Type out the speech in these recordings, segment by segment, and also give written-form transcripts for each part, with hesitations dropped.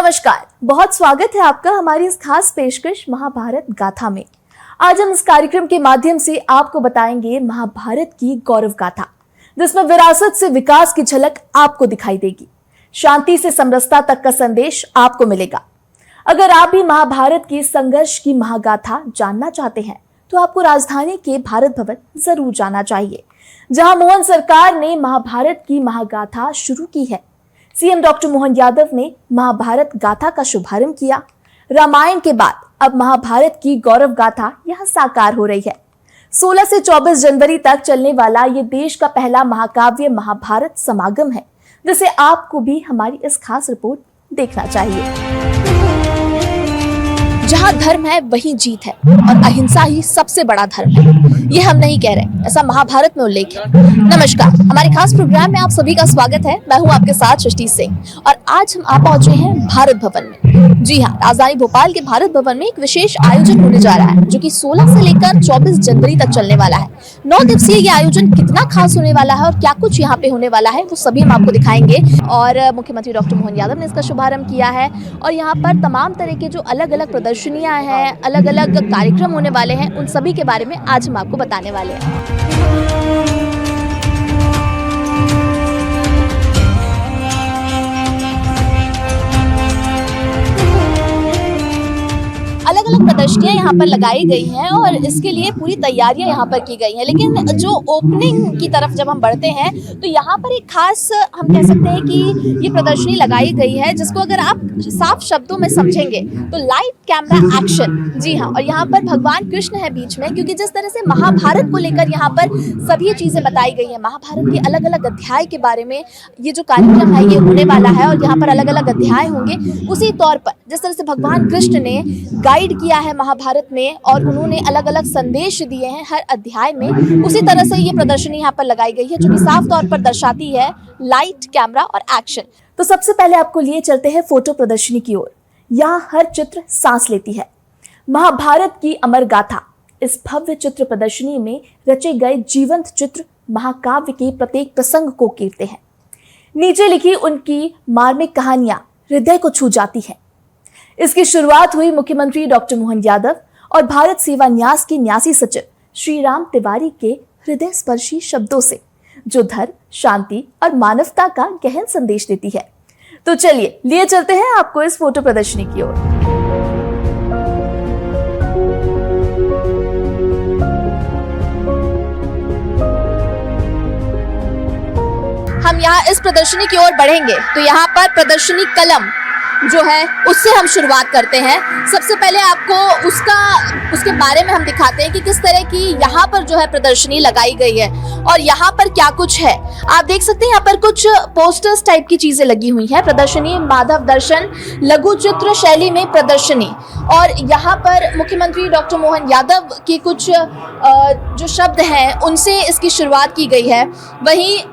नमस्कार, बहुत स्वागत है आपका हमारी इस खास पेशकश महाभारत गाथा में। आज हम इस कार्यक्रम के माध्यम से आपको बताएंगे महाभारत की गौरव गाथा, जिसमें विरासत से विकास की झलक आपको दिखाई देगी, शांति से समरसता तक का संदेश आपको मिलेगा। अगर आप भी महाभारत की संघर्ष की महागाथा जानना चाहते हैं तो आपको राजधानी के भारत भवन जरूर जाना चाहिए, जहां मोहन सरकार ने महाभारत की महागाथा शुरू की है। सीएम डॉक्टर मोहन यादव ने महाभारत गाथा का शुभारंभ किया। रामायण के बाद अब महाभारत की गौरव गाथा यहां साकार हो रही है। 16 से 24 जनवरी तक चलने वाला ये देश का पहला महाकाव्य महाभारत समागम है, जिसे आपको भी हमारी इस खास रिपोर्ट देखना चाहिए। जहां धर्म है वहीं जीत है और अहिंसा ही सबसे बड़ा धर्म है, ये हम नहीं कह रहे, ऐसा महाभारत में उल्लेख है। नमस्कार, हमारे खास प्रोग्राम में आप सभी का स्वागत है। मैं हूं आपके साथ सृष्टि सिंह और आज हम आ पहुंचे हैं भारत भवन में। जी हाँ, राजधानी भोपाल के भारत भवन में एक विशेष आयोजन होने जा रहा है, जो कि 16 से लेकर 24 जनवरी तक चलने वाला है। 9 दिवसीय ये आयोजन कितना खास होने वाला है और क्या कुछ यहाँ पे होने वाला है, वो सभी हम आपको दिखाएंगे। और मुख्यमंत्री डॉक्टर मोहन यादव ने इसका शुभारंभ किया है और यहाँ पर तमाम तरह के जो अलग अलग प्रदर्शनियां हैं, अलग अलग कार्यक्रम होने वाले हैं, उन सभी के बारे में आज हम आपको बताने वाले हैं। अलग अलग प्रदर्शनियां यहाँ पर लगाई गई हैं और इसके लिए पूरी तैयारियां यहाँ पर की गई हैं। लेकिन जो ओपनिंग की तरफ जब हम बढ़ते हैं तो यहाँ पर एक खास हम कह सकते हैं कि ये प्रदर्शनी लगाई गई है, जिसको अगर आप साफ शब्दों में समझेंगे तो लाइट कैमरा एक्शन। जी हाँ, और यहाँ पर भगवान कृष्ण है बीच में, क्योंकि जिस तरह से महाभारत को लेकर यहाँ पर सभी चीजें बताई गई हैं, महाभारत के अलग अलग अध्याय के बारे में ये जो कार्यक्रम है ये होने वाला है और यहाँ पर अलग अलग अध्याय होंगे। उसी तौर पर जिस तरह से भगवान कृष्ण ने गाइड किया है महाभारत में और उन्होंने अलग अलग संदेश दिए हैं हर अध्याय में, उसी तरह से ये प्रदर्शनी यहाँ पर लगाई गई है, जो कि साफ तौर पर दर्शाती है लाइट, कैमरा और एक्शन। तो सबसे पहले आपको लिए चलते हैं फोटो प्रदर्शनी की ओर। यहाँ हर चित्र सांस लेती है। महाभारत की अमर गाथा इस भव्य चित्र प्रदर्शनी में रचे गए जीवंत चित्र महाकाव्य के प्रत्येक प्रसंग को कीरते हैं। नीचे लिखी उनकी मार्मिक कहानियां हृदय को छू जाती है। इसकी शुरुआत हुई मुख्यमंत्री डॉक्टर मोहन यादव और भारत सेवा न्यास के न्यासी सचिव श्री राम तिवारी के हृदय स्पर्शी शब्दों से, जो धर्म, शांति और मानवता का गहन संदेश देती है। तो चलिए लिए चलते हैं आपको इस फोटो प्रदर्शनी की ओर। हम यहाँ इस प्रदर्शनी की ओर बढ़ेंगे तो यहाँ पर प्रदर्शनी कलम जो है उससे हम शुरुआत करते हैं। सबसे पहले आपको उसके बारे में हम दिखाते हैं कि किस तरह की यहाँ पर जो है प्रदर्शनी लगाई गई है और यहाँ पर क्या कुछ है। आप देख सकते हैं यहाँ पर कुछ पोस्टर्स टाइप की चीजें लगी हुई हैं। प्रदर्शनी माधव दर्शन लघु चित्र शैली में प्रदर्शनी, और यहाँ पर मुख्यमंत्री डॉक्टर मोहन यादव के कुछ जो शब्द हैं उनसे इसकी शुरुआत की गई है। वहीं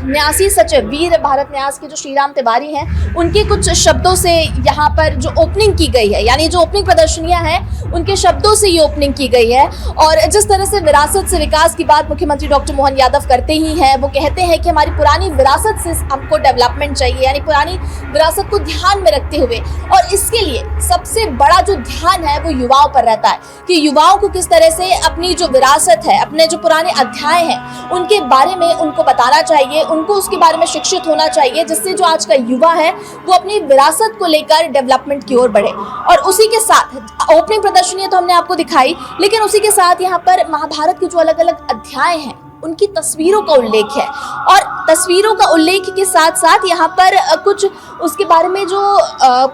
न्यासी सचिव वीर भारत न्यास के जो श्री राम तिवारी हैं, उनके कुछ शब्दों से यहाँ पर जो ओपनिंग की गई है, यानी जो ओपनिंग प्रदर्शनियां हैं उनके शब्दों से ये ओपनिंग की गई है। और जिस तरह से विरासत से विकास की बात मुख्यमंत्री डॉक्टर मोहन यादव करते ही हैं, वो कहते हैं कि हमारी पुरानी विरासत से हमको डेवलपमेंट चाहिए, यानी पुरानी विरासत को ध्यान में रखते हुए। और इसके लिए सबसे बड़ा जो ध्यान है वो युवाओं पर रहता है कि युवाओं को किस तरह से अपनी जो विरासत है, अपने जो पुराने अध्याय हैं उनके बारे में उनको बताना चाहिए, उनको उसके बारे में शिक्षित होना चाहिए, जिससे जो आज का युवा है वो अपनी विरासत को लेकर डेवलपमेंट की ओर बढ़े। और उसी के साथ ओपनिंग प्रदर्शनी तो हमने आपको दिखाई, लेकिन उसी के साथ यहाँ पर महाभारत के जो अलग अलग अध्याय हैं उनकी तस्वीरों का उल्लेख है। और तस्वीरों का उल्लेख के साथ साथ यहाँ पर कुछ उसके बारे में जो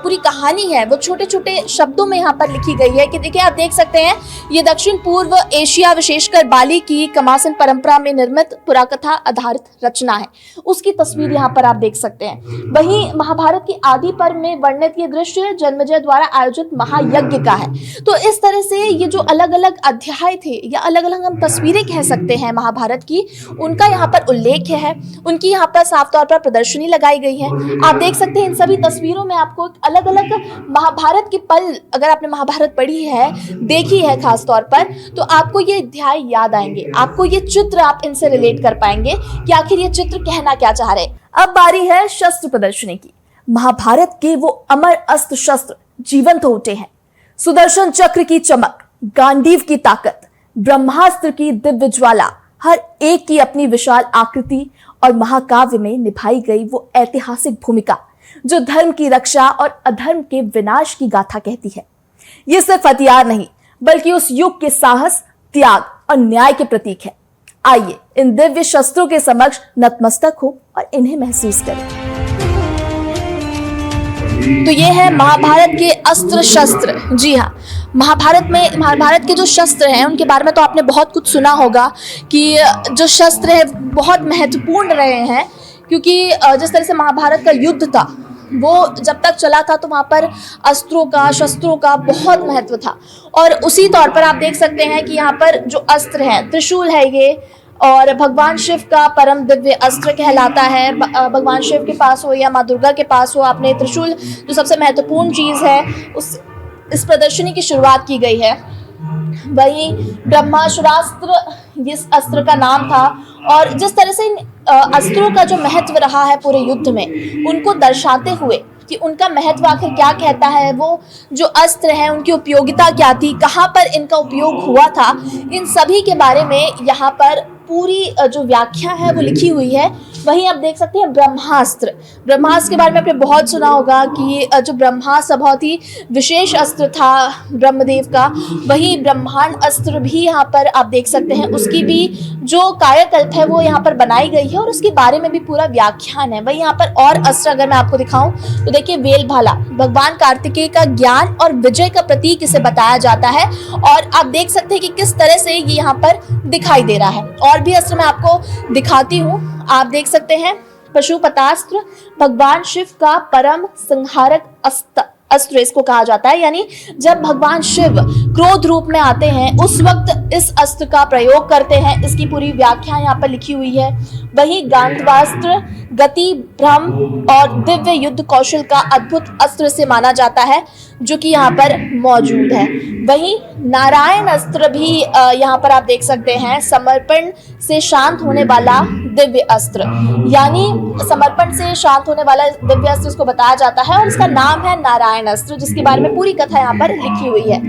पूरी कहानी है वो छोटे छोटे शब्दों में यहाँ पर लिखी गई है कि देखिए, आप देख सकते हैं ये दक्षिण पूर्व एशिया विशेषकर बाली की कमासन परंपरा में निर्मित पुराकथा आधारित रचना है, उसकी तस्वीर यहाँ पर आप देख सकते हैं। वहीं महाभारत की आदि पर्व में वर्णित ये दृश्य जन्मेजय द्वारा आयोजित महायज्ञ का है। तो इस तरह से ये जो अलग अलग अध्याय थे या अलग अलग हम तस्वीरें कह सकते हैं महाभारत की, उनका यहाँ पर उल्लेख है, उनकी यहाँ पर साफ तौर पर प्रदर्शनी लगाई गई है। आप देख सकते हैं इन सभी तस्वीरों में आपको अलग अलग महाभारत के पल, अगर आपने महाभारत पढ़ी है, देखी है खास तौर पर, तो आपको ये अध्याय याद आएंगे, आपको ये चित्र आप इनसे रिलेट कर पाएंगे कि आखिर ये चित्र कहना क्या चाह रहे। अब बारी है शस्त्र प्रदर्शनी की। महाभारत के वो अमर अस्त्र शस्त्र जीवंत हो उठे हैं। सुदर्शन चक्र की चमक, गांडीव की ताकत, ब्रह्मास्त्र की दिव्य ज्वाला, हर एक की अपनी विशाल आकृति और महाकाव्य में निभाई गई वो ऐतिहासिक भूमिका जो धर्म की रक्षा और अधर्म के विनाश की गाथा कहती है। ये सिर्फ हथियार नहीं बल्कि उस युग के साहस, त्याग और न्याय के प्रतीक है। आइए इन दिव्य शस्त्रों के समक्ष नतमस्तक हो और इन्हें महसूस करें। तो ये है महाभारत के अस्त्र शस्त्र। जी हाँ, महाभारत के जो शस्त्र हैं उनके बारे में तो आपने बहुत कुछ सुना होगा कि जो शस्त्र है बहुत महत्वपूर्ण रहे हैं, क्योंकि जिस तरह से महाभारत का युद्ध था वो जब तक चला था तो वहाँ पर अस्त्रों का, शस्त्रों का बहुत महत्व था। और उसी तौर पर आप देख सकते हैं कि यहाँ पर जो अस्त्र है, त्रिशूल है ये, और भगवान शिव का परम दिव्य अस्त्र कहलाता है। भगवान शिव के पास हो या माँ दुर्गा के पास हो, आपने त्रिशूल जो सबसे महत्वपूर्ण चीज़ है इस प्रदर्शनी की शुरुआत की गई है। वहीं ब्रह्मास्त्रास्त्र इस अस्त्र का नाम था। और जिस तरह से इन अस्त्रों का जो महत्व रहा है पूरे युद्ध में, उनको दर्शाते हुए कि उनका महत्व आखिर क्या कहता है, वो जो अस्त्र हैं उनकी उपयोगिता क्या थी, कहाँ पर इनका उपयोग हुआ था, इन सभी के बारे में यहाँ पर पूरी जो व्याख्या है वो लिखी हुई है। वहीं आप देख सकते हैं ब्रह्मास्त्र के बारे में आपने बहुत सुना होगा कि जो ब्रह्मास्त्र बहुत ही विशेष अस्त्र था ब्रह्मदेव का। वहीं ब्रह्मांड अस्त्र भी यहाँ पर आप देख सकते हैं, उसकी भी जो कायाकल्प है वो यहाँ पर बनाई गई है और उसके बारे में भी पूरा व्याख्यान है। वहीं यहाँ पर और अस्त्र अगर मैं आपको दिखाऊं तो देखिए, वेल भाला भगवान कार्तिकेय का ज्ञान और विजय का प्रतीक इसे बताया जाता है। और आप देख सकते हैं कि किस तरह से ये यहाँ पर दिखाई दे रहा है। और भी अस्त्र मैं आपको दिखाती हूँ, आप देख सकते हैं पशुपतास्त्र भगवान शिव का परम संहारक अस्त्र इसको कहा जाता है। यानी जब भगवान शिव क्रोध रूप में आते हैं उस वक्त इस अस्त्र का प्रयोग करते हैं। इसकी पूरी व्याख्या यहाँ पर लिखी हुई है। वही गांडवास्त्र गति, भ्रम और दिव्य युद्ध कौशल का अद्भुत अस्त्र से माना जाता है, जो कि यहाँ पर मौजूद है। वहीं नारायण अस्त्र भी यहाँ पर आप देख सकते हैं, समर्पण से शांत होने वाला दिव्य अस्त्र। यानी समर्पण से शांत होने वाला दिव्य अस्त्र इसको बताया जाता है और इसका नाम है नारायण अस्त्र, जिसके बारे में पूरी कथा यहाँ पर लिखी हुई है।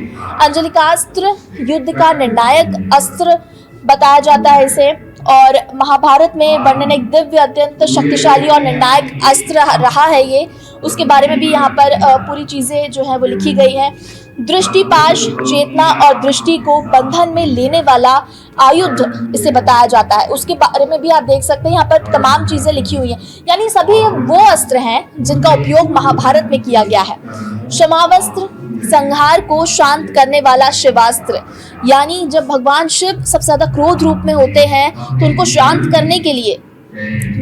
अंजलिकास्त्र युद्ध का निर्णायक अस्त्र बताया जाता है इसे। और महाभारत में वर्णन एक दिव्य, अत्यंत शक्तिशाली और निर्णायक अस्त्र रहा है ये, उसके बारे में भी यहाँ पर पूरी चीज़ें जो है वो लिखी गई हैं। दृष्टिपाश चेतना और दृष्टि को बंधन में लेने वाला आयुध इसे बताया जाता है, उसके बारे में भी आप देख सकते हैं। यहाँ पर तमाम चीजें लिखी हुई हैं, यानी सभी वो अस्त्र हैं जिनका उपयोग महाभारत में किया गया है। क्षमावस्त्र संहार को शांत करने वाला शिवास्त्र, यानी जब भगवान शिव सबसे ज्यादा क्रोध रूप में होते हैं तो उनको शांत करने के लिए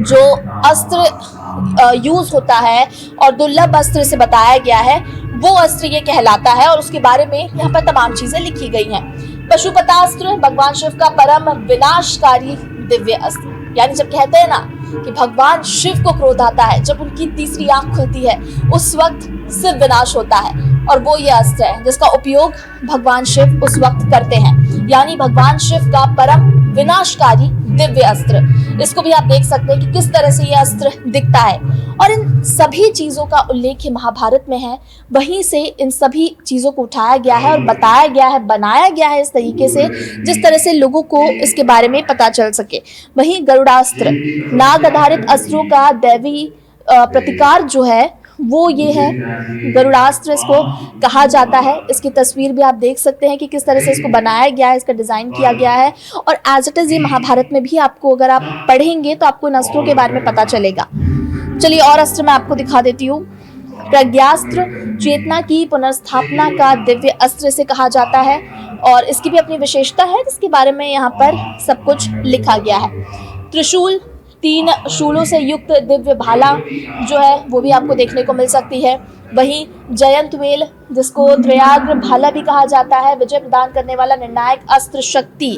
जो अस्त्र यूज होता है और दुर्लभ अस्त्र से बताया गया है, वो अस्त्र ये कहलाता है। और उसके बारे में यहाँ पर तमाम चीजें लिखी गई हैं। पशुपतास्त्र भगवान शिव का परम विनाशकारी दिव्य अस्त्र, यानी जब कहते हैं ना कि भगवान शिव को क्रोध आता है, जब उनकी तीसरी आंख खुलती है उस वक्त शिव विनाश होता है, और वो ये अस्त्र है जिसका उपयोग भगवान शिव उस वक्त करते हैं। यानी भगवान शिव का परम विनाशकारी दिव्य अस्त्र, इसको भी आप देख सकते हैं कि किस तरह से ये अस्त्र दिखता है। और इन सभी चीजों का उल्लेख महाभारत में है, वहीं से इन सभी चीजों को उठाया गया है और बताया गया है, बनाया गया है इस तरीके से जिस तरह से लोगों को इसके बारे में पता चल सके। वहीं गरुड़ास्त्र नाग आधारित अस्त्रों का दैवी प्रतिकार जो है वो ये है, गरुड़ास्त्र इसको कहा जाता है। इसकी तस्वीर भी आप देख सकते हैं कि किस तरह से इसको बनाया गया है, इसका डिज़ाइन किया गया है। और एज इट इज़ ये महाभारत में भी आपको, अगर आप पढ़ेंगे तो आपको इन अस्त्रों के बारे में पता चलेगा। चलिए और अस्त्र मैं आपको दिखा देती हूँ। प्रज्ञास्त्र चेतना की पुनर्स्थापना का दिव्य अस्त्र से कहा जाता है, और इसकी भी अपनी विशेषता है जिसके बारे में यहाँ पर सब कुछ लिखा गया है। त्रिशूल 3 शूलों से युक्त दिव्य भाला जो है वो भी आपको देखने को मिल सकती है। वहीं जयंत वेल जिसको त्रयाग्र भाला भी कहा जाता है, विजय प्रदान करने वाला निर्णायक अस्त्र शक्ति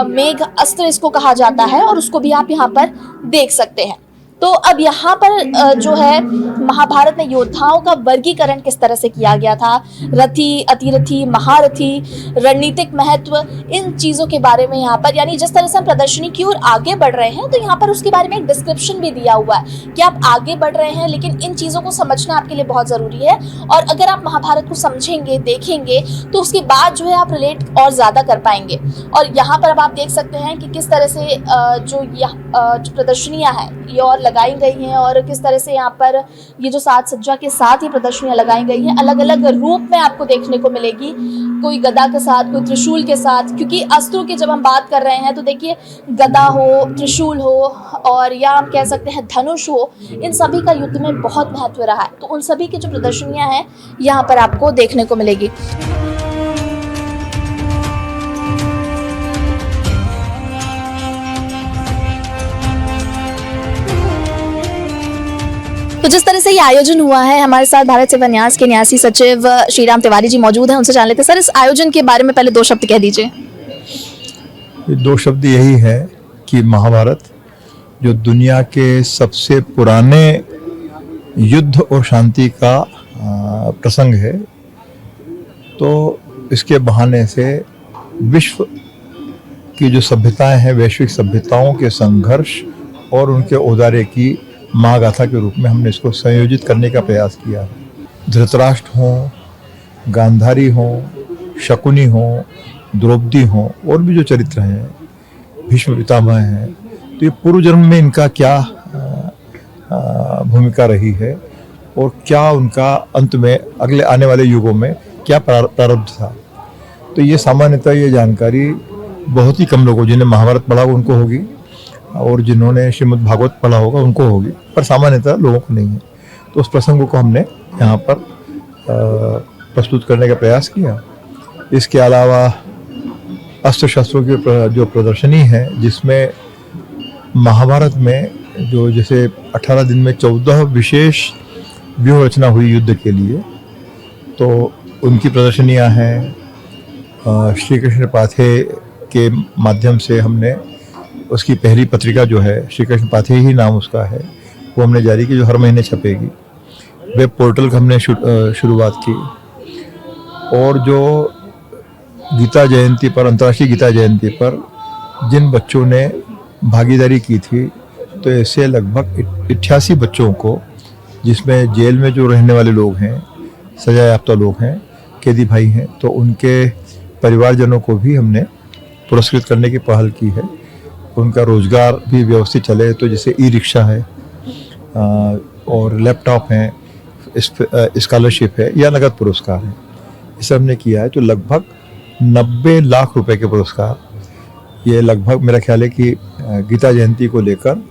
मेघ अस्त्र इसको कहा जाता है, और उसको भी आप यहाँ पर देख सकते हैं। तो अब यहाँ पर जो है महाभारत में योद्धाओं का वर्गीकरण किस तरह से किया गया था, रथी, अतिरथी, महारथी, रणनीतिक महत्व, इन चीज़ों के बारे में यहाँ पर, यानी जिस तरह से हम प्रदर्शनी की ओर आगे बढ़ रहे हैं तो यहाँ पर उसके बारे में एक डिस्क्रिप्शन भी दिया हुआ है कि आप आगे बढ़ रहे हैं, लेकिन इन चीज़ों को समझना आपके लिए बहुत ज़रूरी है। और अगर आप महाभारत को समझेंगे, देखेंगे, तो उसके बाद जो है आप रिलेट और ज़्यादा कर पाएंगे। और यहाँ पर अब आप देख सकते हैं कि किस तरह से जो प्रदर्शनियाँ हैं ये और लगाई गई हैं, और किस तरह से यहाँ पर ये जो साज सज्जा के साथ ही प्रदर्शनियाँ लगाई गई हैं, अलग अलग रूप में आपको देखने को मिलेगी। कोई गदा के साथ, कोई त्रिशूल के साथ, क्योंकि अस्त्रों की जब हम बात कर रहे हैं तो देखिए गदा हो, त्रिशूल हो, और या हम कह सकते हैं धनुष हो, इन सभी का युद्ध में बहुत महत्व रहा है। तो उन सभी की जो प्रदर्शनियाँ हैं यहाँ पर आपको देखने को मिलेगी। तो जिस तरह से ये आयोजन हुआ है, हमारे साथ भारत सेवा न्यास के न्यासी सचिव श्रीराम तिवारी जी मौजूद हैं, उनसे जान लेते हैं। सर, इस आयोजन के बारे में पहले 2 शब्द कह दीजिए। 2 शब्द यही है कि महाभारत जो दुनिया के सबसे पुराने युद्ध और शांति का प्रसंग है, तो इसके बहाने से विश्व की जो सभ्यताएं हैं, वैश्विक सभ्यताओं के संघर्ष और उनके औदार्य की महागाथा के रूप में हमने इसको संयोजित करने का प्रयास किया। धृतराष्ट्र हों, गांधारी हों, शकुनी हों, द्रौपदी हों, और भी जो चरित्र हैं, भीष्म पितामह हैं, तो ये पूर्व जन्म में इनका क्या भूमिका रही है और क्या उनका अंत में अगले आने वाले युगों में क्या प्रारब्ध था। तो ये सामान्यतः ये जानकारी बहुत ही कम लोगों, जिन्हें महाभारत पढ़ा उनको होगी और जिन्होंने श्रीमद् भागवत पढ़ा होगा उनको होगी, पर सामान्यतः लोगों को नहीं है। तो उस प्रसंग को हमने यहाँ पर प्रस्तुत करने का प्रयास किया। इसके अलावा अस्त्र शस्त्रों की जो प्रदर्शनी है, जिसमें महाभारत में जो जैसे 18 दिन में 14 विशेष व्यूह रचना हुई युद्ध के लिए, तो उनकी प्रदर्शनियाँ हैं। श्री कृष्ण पाथे के माध्यम से हमने उसकी पहली पत्रिका जो है, श्री कृष्ण पाथे ही नाम उसका है, वो हमने जारी की, जो हर महीने छपेगी। वेब पोर्टल का हमने शुरुआत की। और जो गीता जयंती पर, अंतर्राष्ट्रीय गीता जयंती पर जिन बच्चों ने भागीदारी की थी, तो ऐसे लगभग 88 बच्चों को, जिसमें जेल में जो रहने वाले लोग हैं, सजा याफ्ता लोग हैं, कैदी भाई हैं, तो उनके परिवारजनों को भी हमने पुरस्कृत करने की पहल की है। उनका रोजगार भी व्यवस्थित चले, तो जैसे ई रिक्शा है और लैपटॉप हैं, स्कॉलरशिप है या नगद पुरस्कार है, इसे हमने किया है। तो लगभग 90 लाख रुपए के पुरस्कार, ये लगभग मेरा ख्याल है कि गीता जयंती को लेकर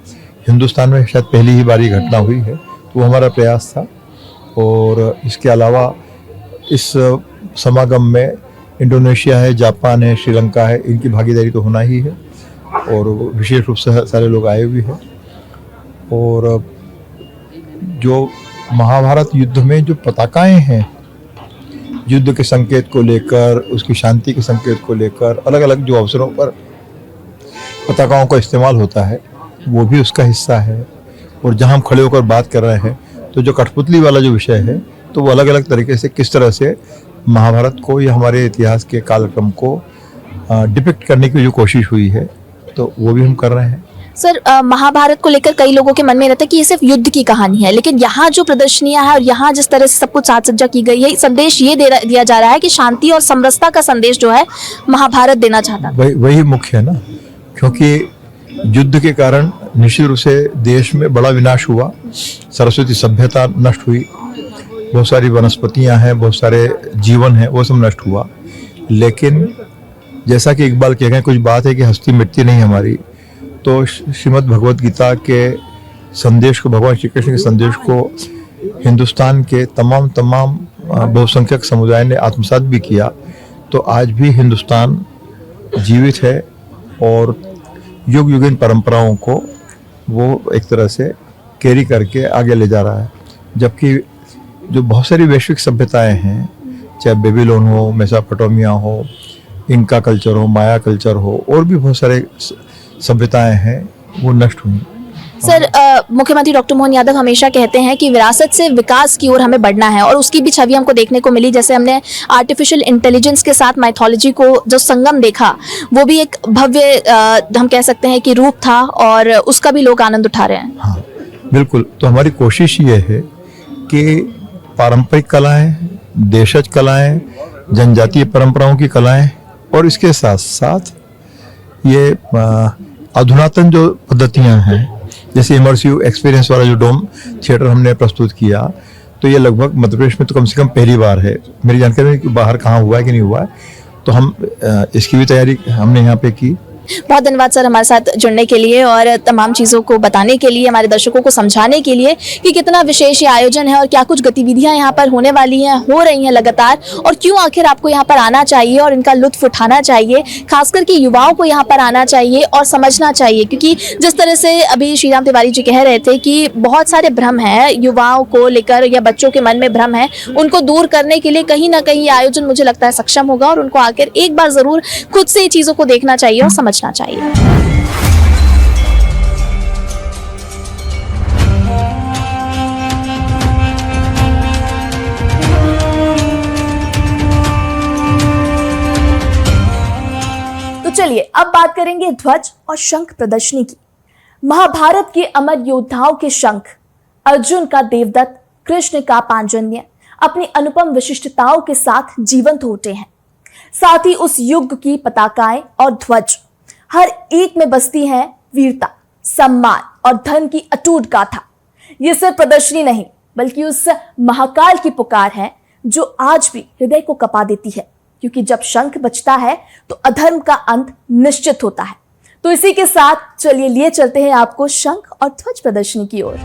हिंदुस्तान में शायद पहली ही बार ये घटना हुई है, तो वो हमारा प्रयास था। और इसके अलावा इस समागम में इंडोनेशिया है, जापान है, श्रीलंका है, इनकी भागीदारी तो होना ही है, और विशेष रूप से सारे लोग आए हुए हैं। और जो महाभारत युद्ध में जो पताकाएं हैं, युद्ध के संकेत को लेकर, उसकी शांति के संकेत को लेकर, अलग अलग जो अवसरों पर पताकाओं का इस्तेमाल होता है, वो भी उसका हिस्सा है। और जहां हम खड़े होकर बात कर रहे हैं, तो जो कठपुतली वाला जो विषय है, तो वो अलग अलग तरीके से किस तरह से महाभारत को या हमारे इतिहास के कालक्रम को डिपिक्ट करने की जो कोशिश हुई है, तो वो भी हम कर रहे हैं। सर, महाभारत को लेकर कई लोगों के मन में रहता है कि ये सिर्फ युद्ध की कहानी है, लेकिन यहाँ जो प्रदर्शनियां हैं और यहाँ जिस तरह से सब कुछ साज सज्जा की गई है, संदेश ये दिया जा रहा है कि शांति और समरसता का संदेश जो है महाभारत देना चाहता है। वही मुख्य है ना, क्योंकि युद्ध के कारण निश्चित रूप से देश में बड़ा विनाश हुआ, सरस्वती सभ्यता नष्ट हुई, बहुत सारी वनस्पतियां हैं, बहुत सारे जीवन हैं, वो सब नष्ट हुआ। लेकिन जैसा कि इकबाल कह गए, कुछ बात है कि हस्ती मिटती नहीं हमारी। तो श्रीमद् भगवत गीता के संदेश को, भगवान श्री कृष्ण के संदेश को हिंदुस्तान के तमाम बहुसंख्यक समुदाय ने आत्मसात भी किया। तो आज भी हिंदुस्तान जीवित है और युग युगीन परंपराओं को वो एक तरह से कैरी करके आगे ले जा रहा है। जबकि जो बहुत सारी वैश्विक सभ्यताएं हैं, चाहे बेबीलोन हो, मेसोपोटामिया हो, इंका कल्चर हो, माया कल्चर हो, और भी बहुत सारे सभ्यताएं हैं, वो नष्ट हुई। सर, मुख्यमंत्री डॉक्टर मोहन यादव हमेशा कहते हैं कि विरासत से विकास की ओर हमें बढ़ना है, और उसकी भी छवि हमको देखने को मिली। जैसे हमने आर्टिफिशियल इंटेलिजेंस के साथ माइथोलॉजी को जो संगम देखा, वो भी एक भव्य हम कह सकते हैं कि रूप था, और उसका भी लोग आनंद उठा रहे हैं। हाँ बिल्कुल। तो हमारी कोशिश ये है कि पारंपरिक कलाएं, देशज कलाएं, जनजातीय परंपराओं की कलाएं, और इसके साथ साथ ये अधुनातन जो पद्धतियां हैं, जैसे इमर्सिव एक्सपीरियंस वाला जो डोम थिएटर हमने प्रस्तुत किया, तो ये लगभग मध्य प्रदेश में तो कम से कम पहली बार है। मेरी जानकारी में कि बाहर कहाँ हुआ है कि नहीं हुआ है, तो हम इसकी भी तैयारी हमने यहाँ पे की। बहुत धन्यवाद सर हमारे साथ जुड़ने के लिए और तमाम चीज़ों को बताने के लिए, हमारे दर्शकों को समझाने के लिए कि कितना विशेष ये आयोजन है और क्या कुछ गतिविधियां यहाँ पर होने वाली हैं, हो रही हैं लगातार, और क्यों आखिर आपको यहाँ पर आना चाहिए और इनका लुत्फ उठाना चाहिए। खासकर कि युवाओं को यहाँ पर आना चाहिए और समझना चाहिए, क्योंकि जिस तरह से अभी श्रीराम तिवारी जी कह रहे थे कि बहुत सारे भ्रम हैं युवाओं को लेकर या बच्चों के मन में भ्रम है, उनको दूर करने के लिए कहीं ना कहीं ये आयोजन मुझे लगता है सक्षम होगा, और उनको आकर एक बार ज़रूर खुद से ये चीज़ों को देखना चाहिए और समझना चाहिए। तो चलिए अब बात करेंगे ध्वज और शंख प्रदर्शनी की। महाभारत के अमर योद्धाओं के शंख, अर्जुन का देवदत्त, कृष्ण का पांजन्य अपनी अनुपम विशिष्टताओं के साथ जीवंत होते हैं। साथ ही उस युग की पताकाएं और ध्वज, हर एक में बसती है वीरता, सम्मान और धन की अटूट गाथा। ये सिर्फ प्रदर्शनी नहीं, बल्कि उस महाकाल की पुकार है जो आज भी हृदय को कपा देती है, क्योंकि जब शंख बजता है तो अधर्म का अंत निश्चित होता है। तो इसी के साथ चलिए लिए चलते हैं आपको शंख और ध्वज प्रदर्शनी की ओर।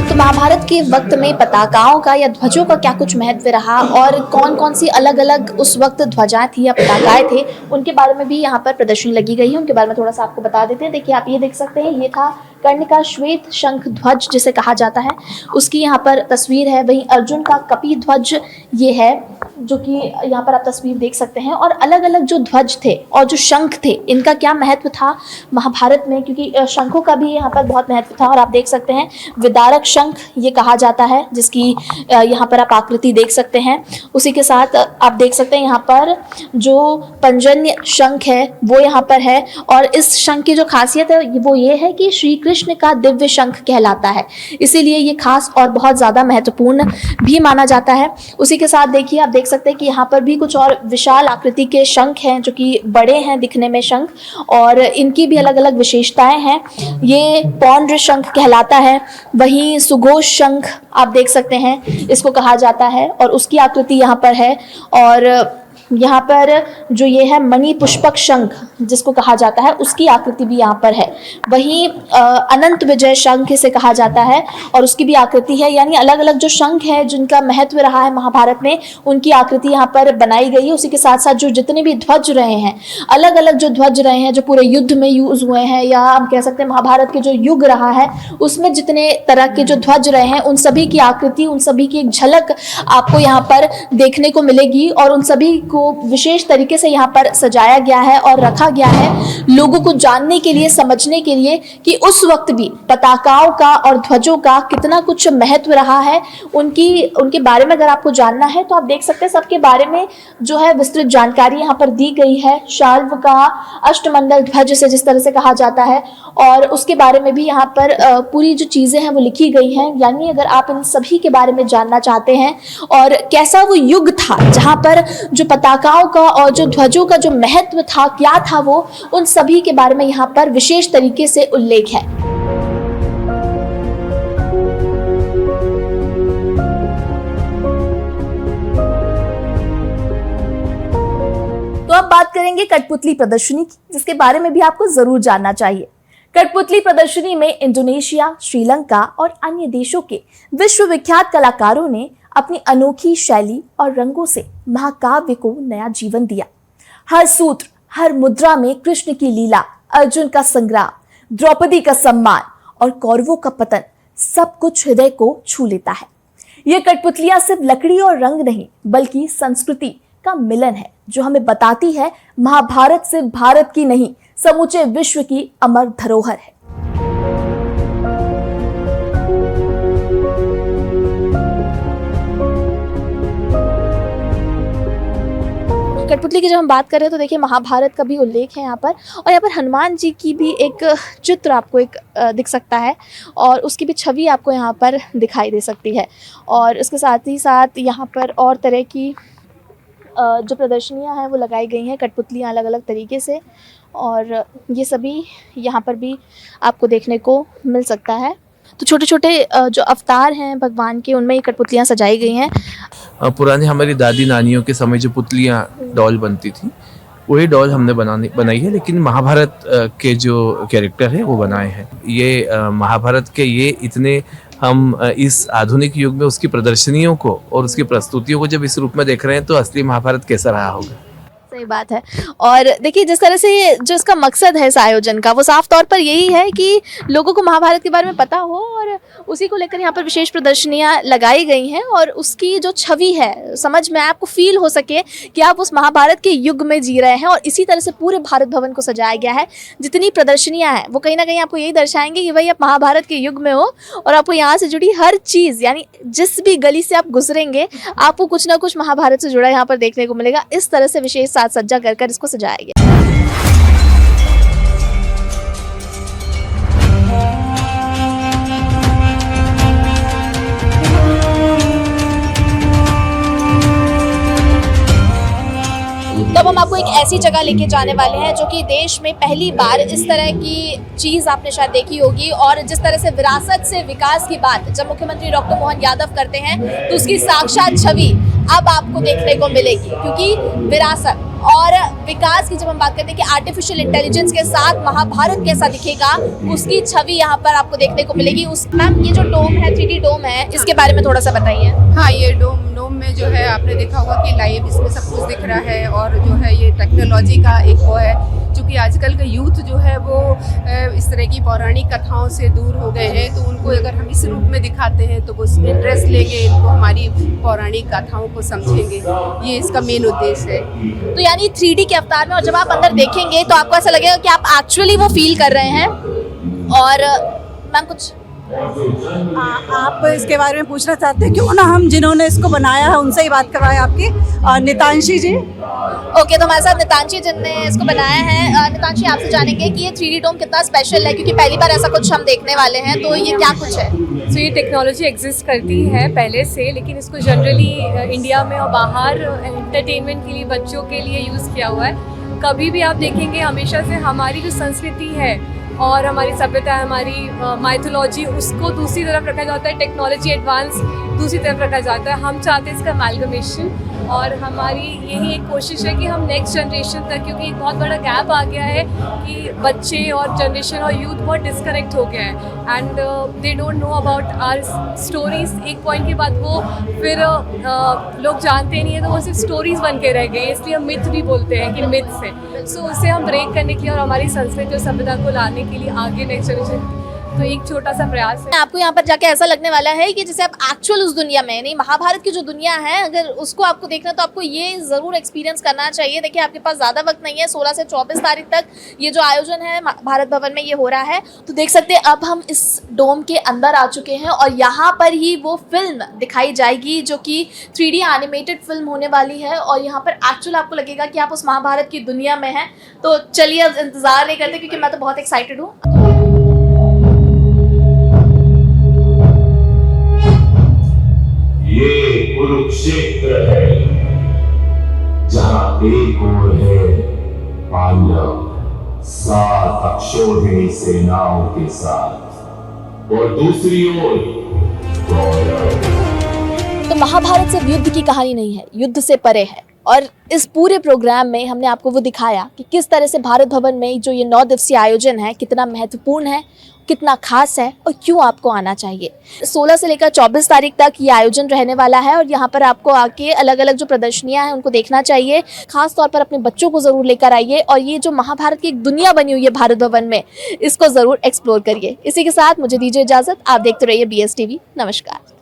तो महाभारत के वक्त में पताकाओं का या ध्वजों का क्या कुछ महत्व रहा, और कौन कौन सी अलग अलग उस वक्त ध्वजाएं थी या पताकाएं थे, उनके बारे में भी यहाँ पर प्रदर्शनी लगी गई है। उनके बारे में थोड़ा सा आपको बता देते हैं। देखिए, आप ये देख सकते हैं, ये था कर्ण का श्वेत शंख ध्वज जिसे कहा जाता है, उसकी यहाँ पर तस्वीर है। वहीं अर्जुन का कपि ध्वज ये है, जो कि यहाँ पर आप तस्वीर देख सकते हैं। और अलग अलग जो ध्वज थे और जो शंख थे, इनका क्या महत्व था महाभारत में, क्योंकि शंखों का भी यहाँ पर बहुत महत्व था। और आप देख सकते हैं विदारक शंख ये कहा जाता है, जिसकी यहाँ पर आप आकृति देख सकते हैं। उसी के साथ आप देख सकते हैं यहाँ पर जो पंजन्य शंख है वो यहाँ पर है, और इस शंख की जो खासियत है वो ये है कि श्री कृष्ण का दिव्य शंख कहलाता है, इसीलिए ये खास और बहुत ज़्यादा महत्वपूर्ण भी माना जाता है। उसी के साथ देखिए, आप देख सकते हैं कि यहाँ पर भी कुछ और विशाल आकृति के शंख हैं, जो कि बड़े हैं दिखने में शंख, और इनकी भी अलग अलग विशेषताएं हैं। ये पौंड्र शंख कहलाता है। वहीं सुघोष शंख आप देख सकते हैं, इसको कहा जाता है, और उसकी आकृति यहाँ पर है। और यहाँ पर जो ये है मणि पुष्पक शंख जिसको कहा जाता है, उसकी आकृति भी यहाँ पर है। वहीं अनंत विजय शंख इसे कहा जाता है, और उसकी भी आकृति है। यानी अलग अलग जो शंख है जिनका महत्व रहा है महाभारत में, उनकी आकृति यहाँ पर बनाई गई है। उसी के साथ साथ जो जितने भी ध्वज रहे हैं, अलग अलग जो ध्वज रहे हैं, जो पूरे युद्ध में यूज हुए हैं, या हम कह सकते हैं महाभारत के जो युग रहा है उसमें जितने तरह के जो ध्वज रहे हैं, उन सभी की आकृति, उन सभी की एक झलक आपको यहाँ पर देखने को मिलेगी। और उन सभी को विशेष तरीके से यहाँ पर सजाया गया है और रखा गया है, लोगों को जानने के लिए, समझने के लिए कि उस वक्त भी पताकाओं का और ध्वजों का कितना कुछ महत्व रहा है। उनके बारे में अगर आपको जानना है तो आप देख सकते हैं, सबके बारे में जो है विस्तृत जानकारी यहाँ पर दी गई है। शाल्व का अष्टमंडल ध्वज से जिस तरह से कहा जाता है, और उसके बारे में भी यहाँ पर पूरी जो चीजें हैं वो लिखी गई हैं। यानी अगर आप इन सभी के बारे में जानना चाहते हैं और कैसा वो युग था जहाँ पर जो पताकाओं का और जो ध्वजों का जो महत्व था, क्या था वो, उन सभी के बारे में यहाँ पर विशेष तरीके से उल्लेख है। तो अब बात करेंगे कठपुतली प्रदर्शनी की, जिसके बारे में भी आपको जरूर जानना चाहिए। कठपुतली प्रदर्शनी में इंडोनेशिया, श्रीलंका और अन्य देशों के विश्वविख्यात कलाकारों ने अपनी अनोखी शैली और रंगों से महाकाव्य को नया जीवन दिया। हर सूत्र, हर मुद्रा में कृष्ण की लीला, अर्जुन का संग्राम, द्रौपदी का सम्मान और कौरवों का पतन, सब कुछ हृदय को छू लेता है। ये कठपुतलियां सिर्फ लकड़ी और रंग नहीं, बल्कि संस्कृति का मिलन है, जो हमें बताती है महाभारत सिर्फ भारत की नहीं, समूचे विश्व की अमर धरोहर है। कठपुतली की जब हम बात कर रहे हैं तो देखिए महाभारत का भी उल्लेख है यहाँ पर, और यहाँ पर हनुमान जी की भी एक चित्र आपको एक दिख सकता है और उसकी भी छवि आपको यहाँ पर दिखाई दे सकती है। और इसके साथ ही साथ यहाँ पर और तरह की जो प्रदर्शनियाँ हैं वो लगाई गई हैं, कठपुतलियाँ अलग अलग तरीके से, और ये सभी यहाँ पर भी आपको देखने को मिल सकता है। तो छोटे छोटे जो अवतार हैं भगवान के, उनमें ये कठपुतलियाँ सजाई गई हैं। पुरानी हमारी दादी नानियों के समय जो पुतलियाँ डॉल बनती थी वही डॉल हमने बनाई है, लेकिन महाभारत के जो कैरेक्टर है वो बनाए हैं। ये महाभारत के ये इतने हम इस आधुनिक युग में उसकी प्रदर्शनियों को और उसकी प्रस्तुतियों को जब इस रूप में देख रहे हैं तो असली महाभारत कैसा रहा होगा। सही बात है। और देखिए जिस तरह से जो इसका मकसद है इस आयोजन का वो साफ तौर पर यही है कि लोगों को महाभारत के बारे में पता हो, और उसी को लेकर यहाँ पर विशेष प्रदर्शनियाँ लगाई गई हैं और उसकी जो छवि है समझ में आपको फील हो सके कि आप उस महाभारत के युग में जी रहे हैं। और इसी तरह से पूरे भारत भवन को सजाया गया है। जितनी प्रदर्शनियाँ हैं वो कहीं ना कहीं आपको यही दर्शाएंगे कि भाई आप महाभारत के युग में हो, और आपको यहाँ से जुड़ी हर चीज़, यानी जिस भी गली से आप गुजरेंगे आपको कुछ ना कुछ महाभारत से जुड़ा यहाँ पर देखने को मिलेगा। इस तरह से विशेष साज सज्जा कर इसको सजाया गया। तो अब हम आपको एक ऐसी जगह लेके जाने वाले हैं जो कि देश में पहली बार इस तरह की चीज़ आपने शायद देखी होगी। और जिस तरह से विरासत से विकास की बात जब मुख्यमंत्री डॉक्टर मोहन यादव करते हैं तो उसकी साक्षात छवि अब आपको देखने को मिलेगी, क्योंकि विरासत और विकास की जब हम बात करते हैं कि आर्टिफिशियल इंटेलिजेंस के साथ महाभारत कैसा दिखेगा, उसकी छवि यहाँ पर आपको देखने को मिलेगी। उस मैम ये जो डोम है, 3D डोम है, इसके बारे में थोड़ा सा बताइए। हाँ, ये डोम में जो है आपने देखा होगा कि लाइव इसमें सब कुछ दिख रहा है, और जो है ये टेक्नोलॉजी का एक वो है, क्योंकि आजकल का यूथ जो है वो इस तरह की पौराणिक कथाओं से दूर हो गए हैं, तो उनको अगर हम इस रूप में दिखाते हैं तो वो उसमें इंटरेस्ट लेंगे, इनको हमारी पौराणिक कथाओं को समझेंगे। ये इसका मेन उद्देश्य है। तो यानी 3D के अवतार में, और जब आप अंदर देखेंगे तो आपको ऐसा लगेगा कि आप एक्चुअली वो फील कर रहे हैं। और मैम कुछ आप इसके बारे में पूछना चाहते हैं? क्यों ना हम जिन्होंने इसको बनाया है उनसे ही बात करवाएं आपकी, नितांशी जी। ओके, तो हमारे साथ नितांशी जिनने इसको बनाया है। नितांशी आपसे जानेंगे कि ये 3D डोम कितना स्पेशल है, क्योंकि पहली बार ऐसा कुछ हम देखने वाले हैं, तो ये क्या कुछ है? तो ये टेक्नोलॉजी एग्जिस्ट करती है पहले से, लेकिन इसको जनरली इंडिया में और बाहर एंटरटेनमेंट के लिए, बच्चों के लिए यूज़ किया हुआ है। कभी भी आप देखेंगे हमेशा से हमारी जो संस्कृति है और हमारी सभ्यता, हमारी माइथोलॉजी, उसको दूसरी तरफ रखा जाता है, टेक्नोलॉजी एडवांस दूसरी तरफ रखा जाता है। हम चाहते हैं इसका अमैल्गमेशन, और हमारी यही एक कोशिश है कि हम नेक्स्ट जनरेशन तक, क्योंकि एक बहुत बड़ा गैप आ गया है कि बच्चे और जनरेशन और यूथ बहुत डिस्कनेक्ट हो गया है, and they don't know about our stories. एक पॉइंट के बाद वो फिर लोग जानते नहीं है, तो वो सिर्फ स्टोरीज बन के रह गए, इसलिए हम मिथ भी बोलते हैं कि मिथ से। सो उसे हम ब्रेक करने के लिए और हमारी संस्कृति और सभ्यता को लाने के लिए आगे नेक्स्ट जनरेशन, तो एक छोटा सा प्रयास है। आपको यहाँ पर जाके ऐसा लगने वाला है कि जैसे आप एक्चुअल उस दुनिया में, नहीं महाभारत की जो दुनिया है, अगर उसको आपको देखना तो आपको ये ज़रूर एक्सपीरियंस करना चाहिए। देखिए आपके पास ज़्यादा वक्त नहीं है, 16 से 24 तारीख तक ये जो आयोजन है भारत भवन में ये हो रहा है। तो देख सकते हैं अब हम इस डोम के अंदर आ चुके हैं, और यहाँ पर ही वो फिल्म दिखाई जाएगी जो कि 3D एनिमेटेड फिल्म होने वाली है, और यहाँ पर एक्चुअल आपको लगेगा कि आप उस महाभारत की दुनिया में हैं। तो चलिए अब इंतज़ार नहीं करते, क्योंकि मैं तो बहुत एक्साइटेड हूँ। ये कुरुक्षेत्र है, जहां एक ओर है पांडव 7 अक्षौहिणी सेनाओं के साथ, और दूसरी ओर कौरव। तो महाभारत सिर्फ युद्ध की कहानी नहीं है, युद्ध से परे है। और इस पूरे प्रोग्राम में हमने आपको वो दिखाया कि किस तरह से भारत भवन में जो ये 9 दिवसीय आयोजन है कितना महत्वपूर्ण है, कितना खास है, और क्यों आपको आना चाहिए। 16 से लेकर 24 तारीख तक ये आयोजन रहने वाला है, और यहाँ पर आपको आके अलग अलग जो प्रदर्शनियाँ हैं उनको देखना चाहिए। खास तौर पर अपने बच्चों को ज़रूर लेकर आइए, और ये जो महाभारत की एक दुनिया बनी हुई है भारत भवन में, इसको ज़रूर एक्सप्लोर करिए। इसी के साथ मुझे दीजिए इजाज़त। आप देखते रहिए BSTV। नमस्कार।